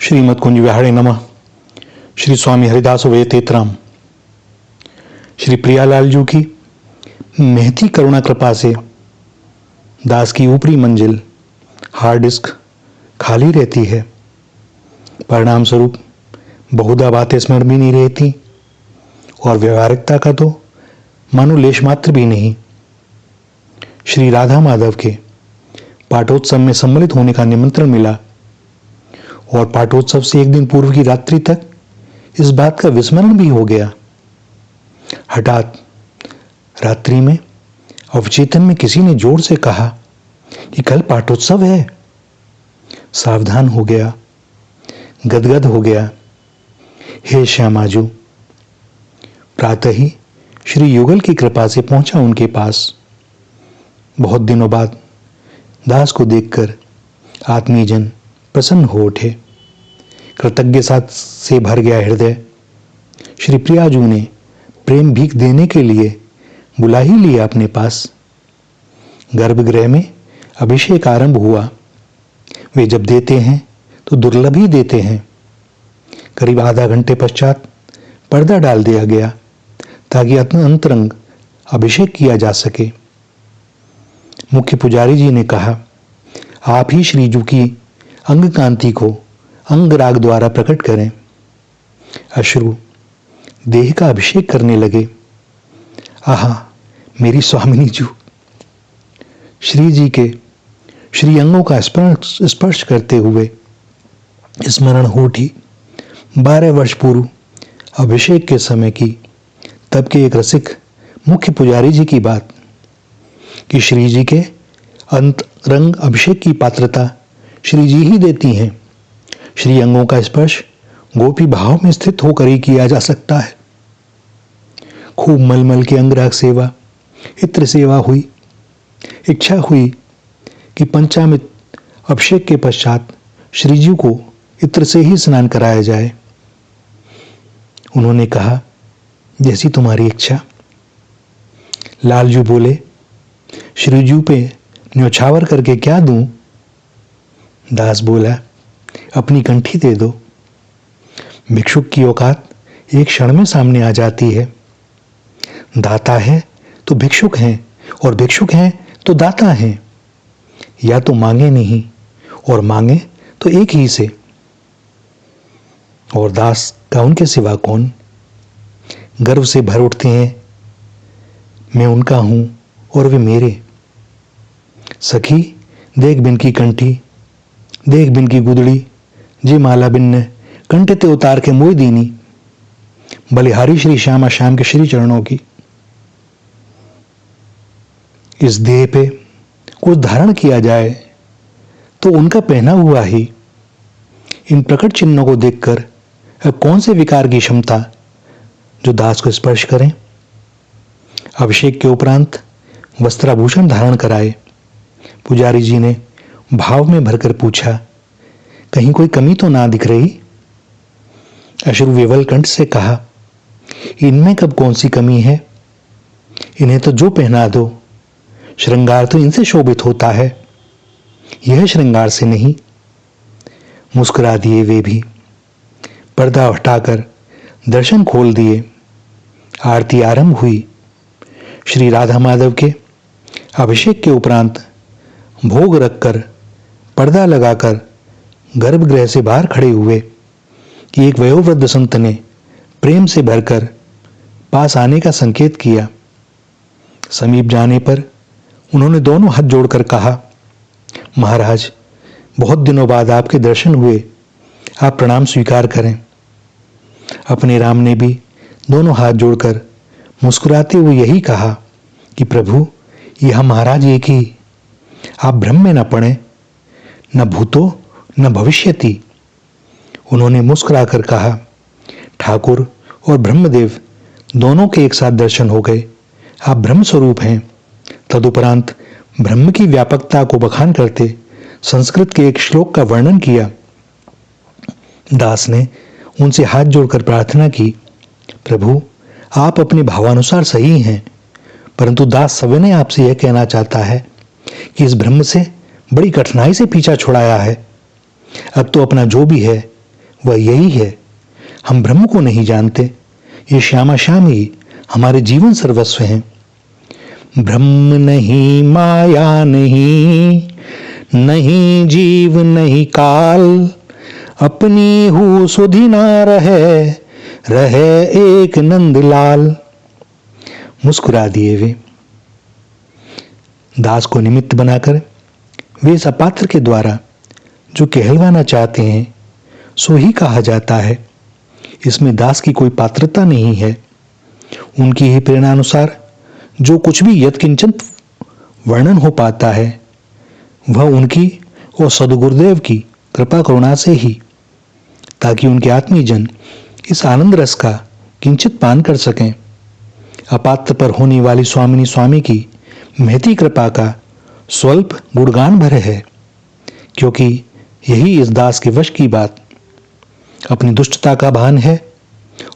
श्रीमद कुंज विहारे नमः। श्री स्वामी हरिदास वेतेतराम। श्री प्रियालाल जी की महती करुणा कृपा से दास की ऊपरी मंजिल हार्ड डिस्क खाली रहती है। परिणाम स्वरूप बहुधा बातें स्मरण भी नहीं रहती और व्यवहारिकता का तो मानो लेश मात्र भी नहीं। श्री राधा माधव के पाठोत्सव में सम्मिलित होने का निमंत्रण मिला और पाठोत्सव से एक दिन पूर्व की रात्रि तक इस बात का विस्मरण भी हो गया। हठात रात्रि में अवचेतन में किसी ने जोर से कहा कि कल पाठोत्सव है। सावधान हो गया, गदगद हो गया। हे श्यामाजू। प्रातः ही श्री युगल की कृपा से पहुंचा उनके पास। बहुत दिनों बाद दास को देखकर आत्मीयजन प्रसन्न हो उठे। कृतज्ञ साथ से भर गया हृदय। श्री प्रियाजू ने प्रेम भीख देने के लिए बुला ही लिया अपने पास। गर्भगृह में अभिषेक आरंभ हुआ। वे जब देते हैं तो दुर्लभ ही देते हैं। करीब आधा घंटे पश्चात पर्दा डाल दिया गया ताकि अंतरंग अभिषेक किया जा सके। मुख्य पुजारी जी ने कहा, आप ही श्रीजू की अंग कांति को अंग राग द्वारा प्रकट करें। अश्रु देह का अभिषेक करने लगे। आहा मेरी स्वामिनी जू। श्री जी के श्री अंगों का स्पर्श करते हुए स्मरण हो उठी 12 वर्ष पूर्व अभिषेक के समय की तब के एक रसिक मुख्य पुजारी जी की बात कि श्री जी के अंतरंग अभिषेक की पात्रता श्री जी ही देती हैं। श्री अंगों का स्पर्श गोपी भाव में स्थित होकर ही किया जा सकता है। खूब मलमल की अंगराग सेवा, इत्र सेवा हुई। इच्छा हुई कि पंचामृत अभिषेक के पश्चात श्री जी को इत्र से ही स्नान कराया जाए। उन्होंने कहा, जैसी तुम्हारी इच्छा। लालजू बोले, श्रीजू पे न्योछावर करके क्या दूं? दास बोला, अपनी कंठी दे दो। भिक्षुक की औकात एक क्षण में सामने आ जाती है। दाता है तो भिक्षुक हैं और भिक्षुक हैं तो दाता हैं। या तो मांगे नहीं और मांगे तो एक ही से। और दास का उनके सिवा कौन? गर्व से भर उठते हैं, मैं उनका हूं और वे मेरे। सखी देख बिन की कंठी, देख बिन की गुदड़ी, जे माला बिन कंठ ते उतार के मोई दीनी। बलिहारी श्री श्यामा श्याम के श्री चरणों की। इस देह पे कुछ धारण किया जाए तो उनका पहना हुआ ही। इन प्रकट चिन्हों को देखकर अब कौन से विकार की क्षमता जो दास को स्पर्श करें। अभिषेक के उपरांत वस्त्राभूषण धारण कराए। पुजारी जी ने भाव में भरकर पूछा, कहीं कोई कमी तो ना दिख रही? अश्रु विवल कंठ से कहा, इनमें कब कौन सी कमी है? इन्हें तो जो पहना दो। श्रृंगार तो इनसे शोभित होता है, यह श्रृंगार से नहीं। मुस्कुरा दिए वे भी। पर्दा हटाकर दर्शन खोल दिए। आरती आरंभ हुई। श्री राधा माधव के अभिषेक के उपरांत भोग रखकर पर्दा लगाकर गर्भगृह से बाहर खड़े हुए कि एक वयोवृद्ध संत ने प्रेम से भरकर पास आने का संकेत किया। समीप जाने पर उन्होंने दोनों हाथ जोड़कर कहा, महाराज बहुत दिनों बाद आपके दर्शन हुए, आप प्रणाम स्वीकार करें। अपने राम ने भी दोनों हाथ जोड़कर मुस्कुराते हुए यही कहा कि प्रभु यह महाराज एक ही, आप भ्रम में न पड़े, न भूतो न भविष्यति। उन्होंने मुस्कुराकर कहा, ठाकुर और ब्रह्मदेव दोनों के एक साथ दर्शन हो गए, आप ब्रह्म स्वरूप हैं। तदुपरांत ब्रह्म की व्यापकता को बखान करते संस्कृत के एक श्लोक का वर्णन किया। दास ने उनसे हाथ जोड़कर प्रार्थना की, प्रभु आप अपने भावानुसार सही हैं, परंतु दास सविनय आपसे यह कहना चाहता है कि इस ब्रह्म से बड़ी कठिनाई से पीछा छुड़ाया है। अब तो अपना जो भी है वह यही है, हम ब्रह्म को नहीं जानते। ये श्यामा श्याम ही हमारे जीवन सर्वस्व हैं। ब्रह्म नहीं, माया नहीं, नहीं जीव नहीं काल, अपनी हूँ सुधि ना रहे, रहे एक नंदलाल। मुस्कुरा दिए वे। दास को निमित्त बनाकर वे इस अपात्र के द्वारा जो कहलवाना चाहते हैं सो ही कहा जाता है। इसमें दास की कोई पात्रता नहीं है। उनकी ही प्रेरणा अनुसार जो कुछ भी यत्किंचित वर्णन हो पाता है वह उनकी और सदगुरुदेव की कृपा करुणा से ही, ताकि उनके आत्मीजन इस आनंद रस का किंचित पान कर सकें। अपात्र पर होने वाली स्वामिनी स्वामी की महती कृपा का स्वल्प गुणगान भरे है, क्योंकि यही इस दास के वश की बात अपनी दुष्टता का भान है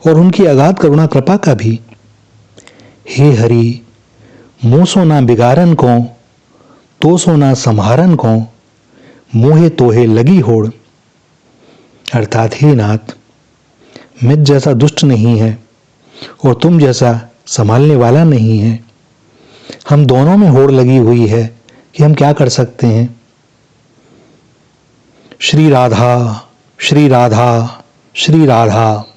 और उनकी अगाध करुणा कृपा का भी। हे हरि, मोसो ना बिगारन को, तो सो ना संहारन को, मोहे तोहे लगी होड़। अर्थात हे नाथ, मित जैसा दुष्ट नहीं है और तुम जैसा संभालने वाला नहीं है। हम दोनों में होड़ लगी हुई है कि हम क्या कर सकते हैं। श्री राधा, श्री राधा, श्री राधा।